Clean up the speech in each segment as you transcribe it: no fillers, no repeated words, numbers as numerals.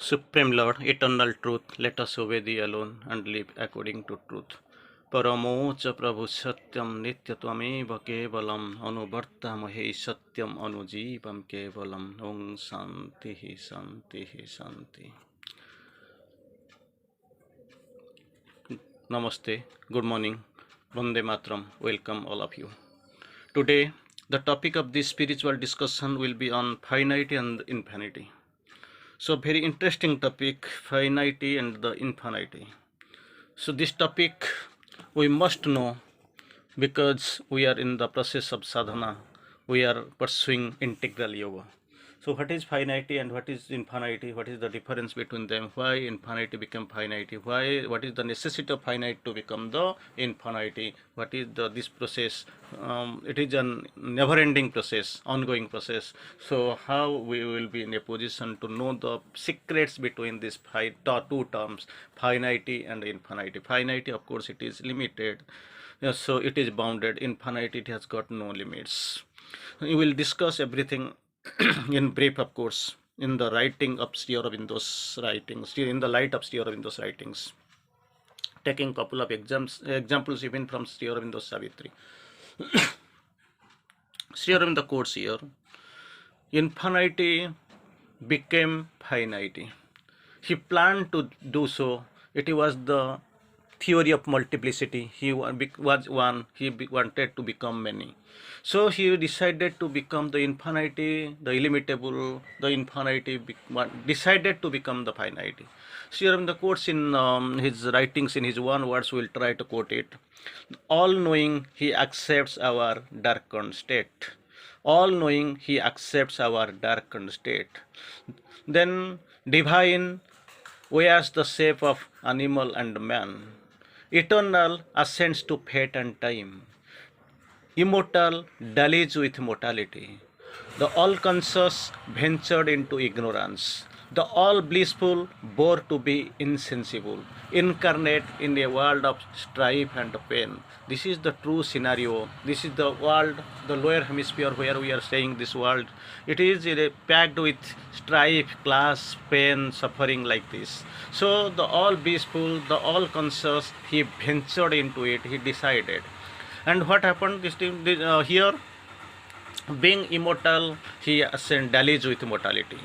Supreme Lord, eternal truth, let us obey thee alone and live according to truth. Paramocha Prabhu Satyam Nityatvamev Kevalam Anuvartamahe Satyam Anujeevam Kevalam Om Shantihi Shantihi Shanti. Namaste, good morning, Vande Matram, welcome all of you. Today, the topic of this spiritual discussion will be on finity and infinity. So very interesting topic, finity and the infinity. So this topic we must know because we are in the process of sadhana, we are pursuing integral yoga. So what is finity and what is infinity? What is the difference between them? Why infinity become finity? What is the necessity of finite to become the infinity? What is this process? It is a never-ending process, ongoing process. So how we will be in a position to know the secrets between these two terms, finity and infinity? Finity, of course, it is limited. Yes, so it is bounded. Infinity, it has got no limits. We will discuss everything in brief, of course, in the writing of Sri Aurobindo's writings, in the light of Sri Aurobindo's writings, taking couple of examples even from Sri Aurobindo Savitri. Sri Aurobindo quotes here, infinity became finity. He planned to do so. It was the theory of multiplicity. He was one, he wanted to become many. So he decided to become the infinity, the illimitable, the infinity, decided to become the finity. So here in the quotes in his writings, in his one words, we will try to quote it. All knowing, he accepts our darkened state. All knowing, he accepts our darkened state. Then divine wears the shape of animal and man. Eternal ascends to fate and time. Immortal dallies with mortality. The all-conscious ventured into ignorance. The all-blissful bore to be insensible, incarnate in a world of strife and pain. This is the true scenario. This is the world, the lower hemisphere where we are staying this world. It is packed with strife, class, pain, suffering like this. So the all-blissful, the all-conscious, he ventured into it, he decided. And what happened here? Being immortal, he dallies with mortality.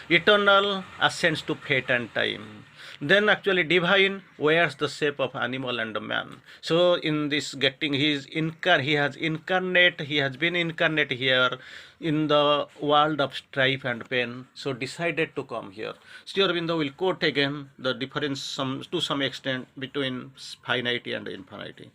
Eternal ascends to fate and time. Then actually divine wears the shape of animal and a man. So in this getting, he has been incarnate here in the world of strife and pain. So decided to come here. Sri Aurobindo will quote again the difference to some extent between finity and infinity.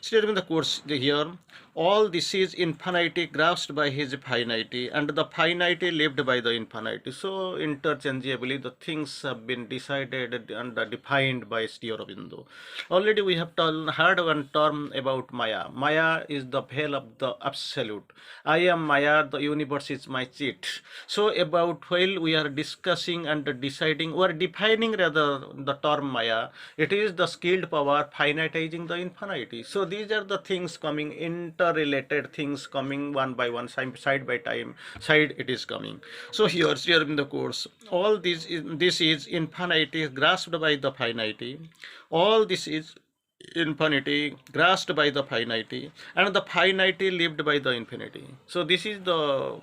Sri Aurobindo quotes here, all this is infinity grasped by his finity and the finity lived by the infinity. So interchangeably the things have been decided and defined by Sri Aurobindo. Already we have heard one term about Maya. Maya is the veil of the absolute. I am Maya, the universe is my cheat. So about while we are discussing and deciding or defining rather the term Maya, it is the skilled power finitizing the infinity. So these are the things coming, interrelated things coming one by one, side by side it is coming. So here in the course, all this is infinity grasped by the finity. All this is infinity grasped by the finity and the finity lived by the infinity. So this is the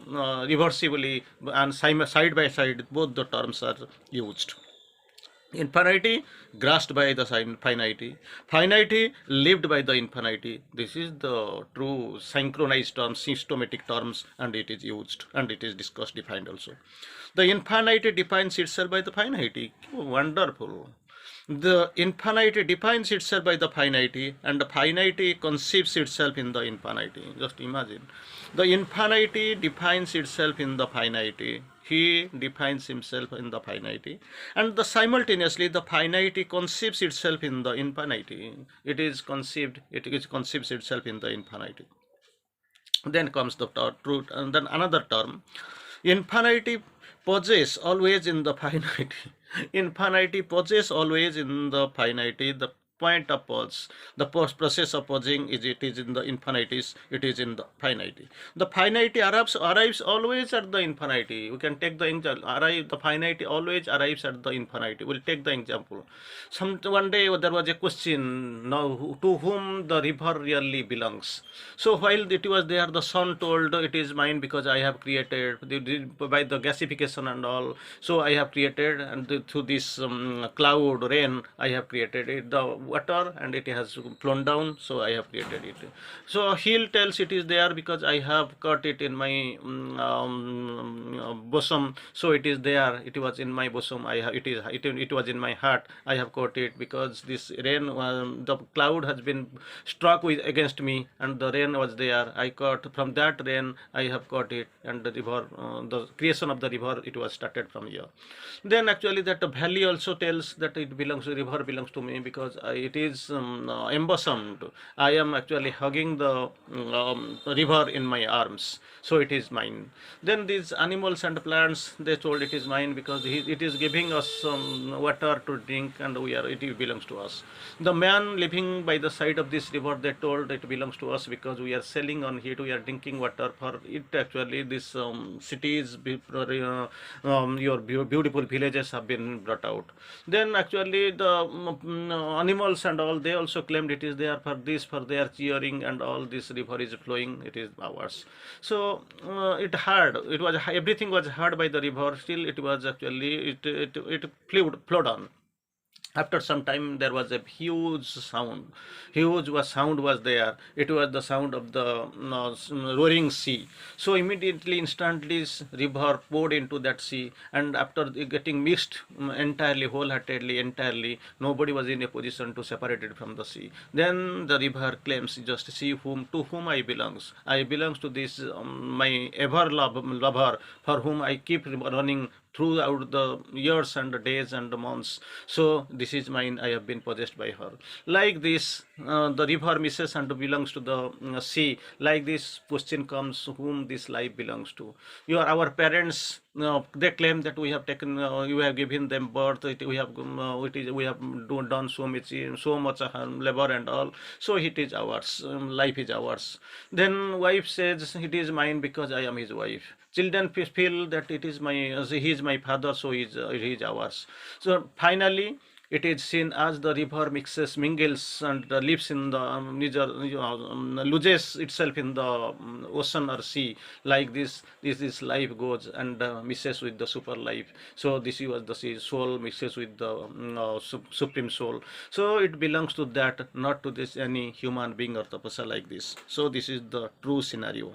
reversibly and side by side both the terms are used. Infinity grasped by the finity, finity lived by the infinity. This is the true synchronized terms, systematic terms, and it is used and it is discussed, defined also. The infinity defines itself by the finity. Wonderful. The infinity defines itself by the finity and the finity conceives itself in the infinity. Just imagine. The infinity defines itself in the finity. He defines himself in the finity and simultaneously the finity conceives itself in the infinity. It conceives itself in the infinity. Then comes the truth and then another term. Infinity possess always in the finity. Infinity possess always in the finity. The point of pause. The process of pausing is it is in the infinities, it is in the finity. The finity arrives always at the infinity. We can take the example. The finity always arrives at the infinity. We'll take the example. One day there was a question. Now, to whom the river really belongs? So while it was there, the sun told it is mine because I have created by the gasification and all. So I have created, and through this cloud rain I have created it, the water, and it has flown down, so I have created it. So hill tells it is there because I have caught it in my bosom, so it is there, it was in my bosom, it was in my heart, I have caught it because this rain, the cloud has been struck with against me and the rain was there, I caught from that rain, I have caught it, and the river, the creation of the river, it was started from here. Then actually that valley also tells that it belongs to, river belongs to me because it is embosomed. I am actually hugging the river in my arms, so it is mine. Then these animals and plants, they told it is mine because it is giving us some water to drink, and it belongs to us. The man living by the side of this river, they told it belongs to us because we are selling on it, we are drinking water for it. Actually this cities, your beautiful villages have been brought out. Then actually the animals and all, they also claimed it is there for this, for their cheering and all, this river is flowing, it is ours. So it was, everything was heard by the river, still it was actually, it flowed on. After some time there was a huge sound, sound was there, it was the sound of the roaring sea. So immediately, instantly, river poured into that sea, and after getting mixed entirely, wholeheartedly, entirely, nobody was in a position to separate it from the sea. Then the river claims, just see to whom I belongs, I belongs to this my ever lover, for whom I keep running throughout the years and the days and the months. So this is mine, I have been possessed by her. Like this, the river misses and belongs to the sea. Like this question comes, whom this life belongs to. Our parents, they claim that we have taken, you have given them birth, we have done so much labor and all, so it is ours, life is ours. Then wife says it is mine because I am his wife. Children feel that it is he is my father, so he is ours. So finally, it is seen as the river mingles and lives in the loses itself in the ocean or sea. Like this life goes and mixes with the super life. So this was the sea, soul mixes with the supreme soul. So it belongs to that, not to this any human being or tapasa like this. So this is the true scenario.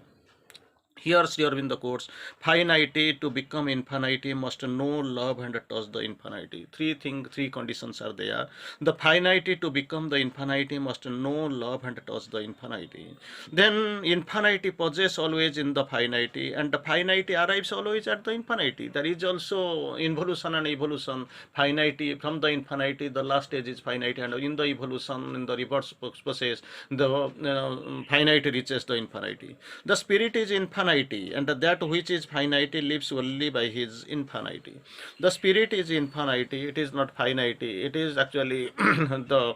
Here Sri Aurobindo quotes, finity to become infinity must know, love and touch the infinity. Three conditions are there. The finity to become the infinity must know, love and touch the infinity. Then infinity possesses always in the finity, and the finity arrives always at the infinity. There is also involution and evolution. Finity from the infinity, the last stage is finite, and in the evolution, in the reverse process, the finite reaches the infinity. The spirit is infinite, and that which is finite lives only by his infinity. The spirit is infinity, it is not finity, it is actually the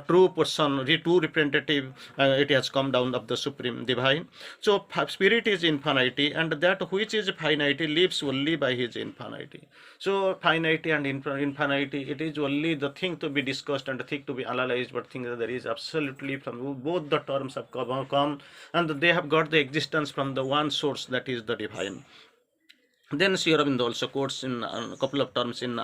true person, true representative, it has come down of the supreme divine. So spirit is infinity, and that which is finite lives only by his infinity. So finity and infinity, it is only the thing to be discussed and the thing to be analyzed, but thing that there is absolutely, from both the terms have come, and they have got the existence from the one source, that is the divine. Then Sri Aurobindo also quotes in a couple of terms in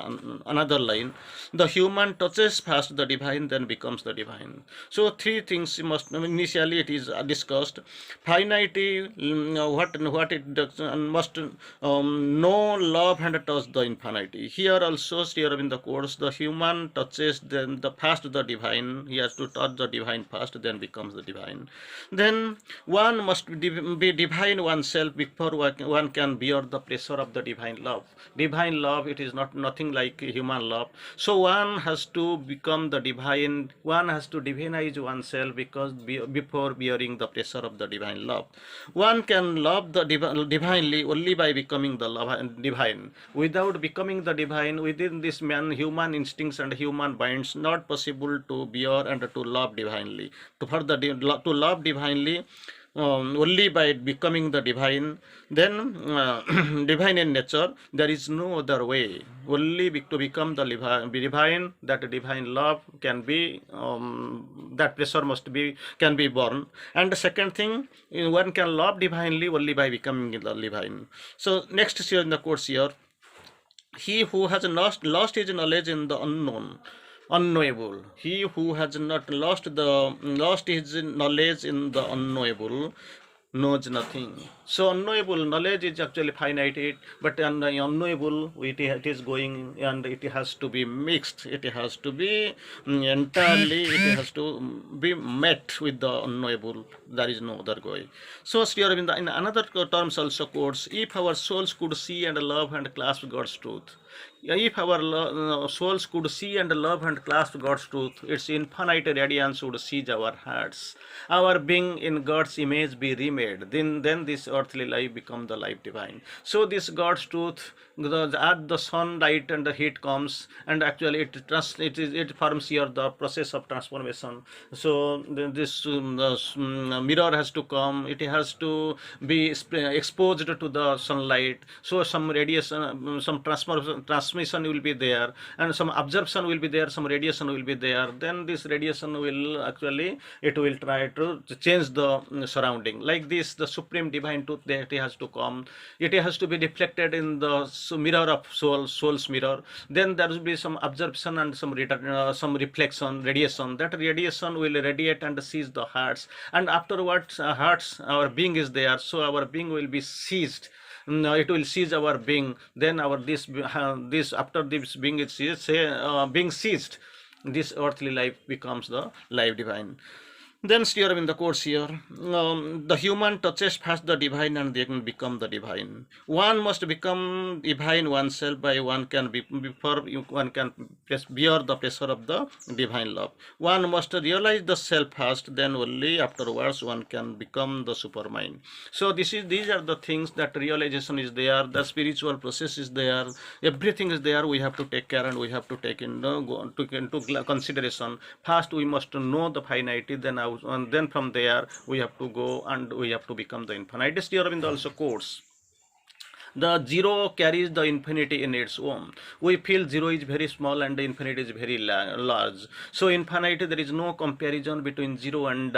another line, the human touches first the divine, then becomes the divine. So three things must, initially it is discussed. Finity, what it does, must know, love and touch the infinity. Here also Sri Aurobindo quotes, the human touches then the first the divine, he has to touch the divine first, then becomes the divine. Then one must be divine oneself before one can bear the pressure of the divine love. Divine love, it is not nothing like human love. So one has to become the divine, one has to divinize oneself because before bearing the pressure of the divine love. One can love the divinely only by becoming the divine. Without becoming the divine, within this man, human instincts and human minds, not possible to bear and to love divinely. To love divinely, only by becoming the divine, then divine in nature, there is no other way. Only to become the divine, that divine love can be, that pressure must be, can be born. And the second thing, one can love divinely only by becoming the divine. So next here in the course here, he who has lost his knowledge in the unknowable, he who has not lost his knowledge in the unknowable knows nothing. So unknowable knowledge is actually finite, but unknowable, it is going, and it has to be mixed, it has to be entirely, it has to be met with the unknowable. There is no other way. So Sri Aurobindo in another terms also quotes, if our souls could see and love and clasp God's truth, if our souls could see and love and clasp God's truth, its infinite radiance would seize our hearts. Our being in God's image be remade. Then this earthly life become the life divine. So this God's truth, as the sunlight and the heat comes, and actually it forms here the process of transformation. So this mirror has to come. It has to be exposed to the sunlight. So some radiation, some transmission will be there, and some absorption will be there, some radiation will be there. Then this radiation will actually, it will try to change the surrounding. Like this, the supreme divine truth, that it has to come. It has to be reflected in the mirror of soul's mirror. Then there will be some absorption and some reflection, radiation. That radiation will radiate and seize the hearts, and afterwards hearts, our being is there. So our being will be seized. It will seize our being. Then our this after this being is seized, being seized, this earthly life becomes the life divine. Then Sri Aurobindo quotes here, the human touches first the divine and then become the divine. One must become divine oneself by one can be, before one can bear the pressure of the divine love. One must realize the self first, then only afterwards one can become the supermind. So these are the things that realization is there, the spiritual process is there, everything is there. We have to take care and we have to take into consideration. First we must know the finity, and then from there we have to go and we have to become the infinite. Sri Aurobindo also quotes, the zero carries the infinity in its own. We feel zero is very small and the infinity is very large. So infinity, there is no comparison between zero and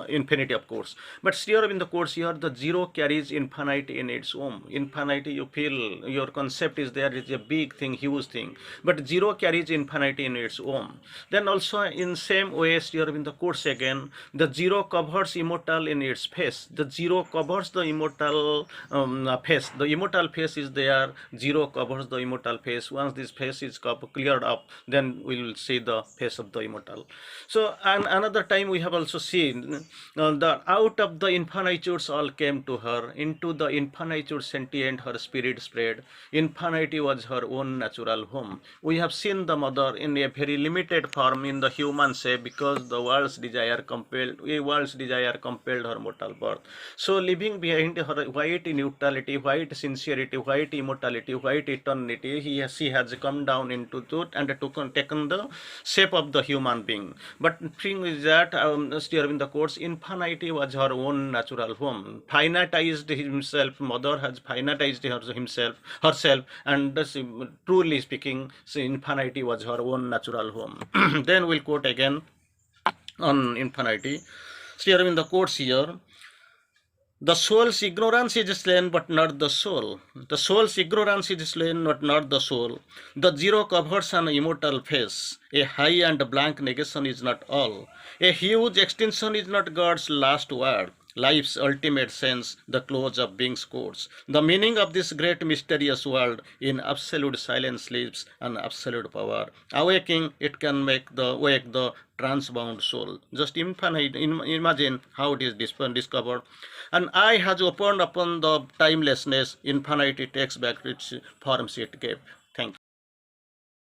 infinity, of course. But Sri Aurobindo quotes here, the zero carries infinity in its own. Infinity, you feel, your concept is there, it's a big thing, huge thing. But zero carries infinity in its own. Then also in same way, Sri Aurobindo quotes again, the zero covers immortal in its face. The zero covers the immortal face. The immortal face is there, zero covers the immortal face. Once this face is cleared up, then we will see the face of the immortal. So, and another time we have also seen that out of the infinitudes all came to her, into the infinitude sentient her spirit spread. Infinity was her own natural home. We have seen the mother in a very limited form in the human shape, because the world's desire compelled her mortal birth. So leaving behind her white neutrality, white sincerity, white immortality, white eternity, she has come down into truth and taken the shape of the human being. But thing is that Sri Aurobindo quotes, infinity was her own natural home. Finitized himself, mother has finitized herself, and truly speaking, so infinity was her own natural home. Then we'll quote again on infinity. Sri Aurobindo quotes here, the soul's ignorance is slain, but not the soul. The soul's ignorance is slain, but not the soul. The zero covers an immortal face. A high and blank negation is not all. A huge extinction is not God's last word. life's ultimate sense, the close of being's course. The meaning of this great mysterious world in absolute silence sleeps and absolute power. Awaking, it can wake the transbound soul. Just infinite, imagine how it is discovered. And eye has opened upon the timelessness, infinity takes back its forms it gave.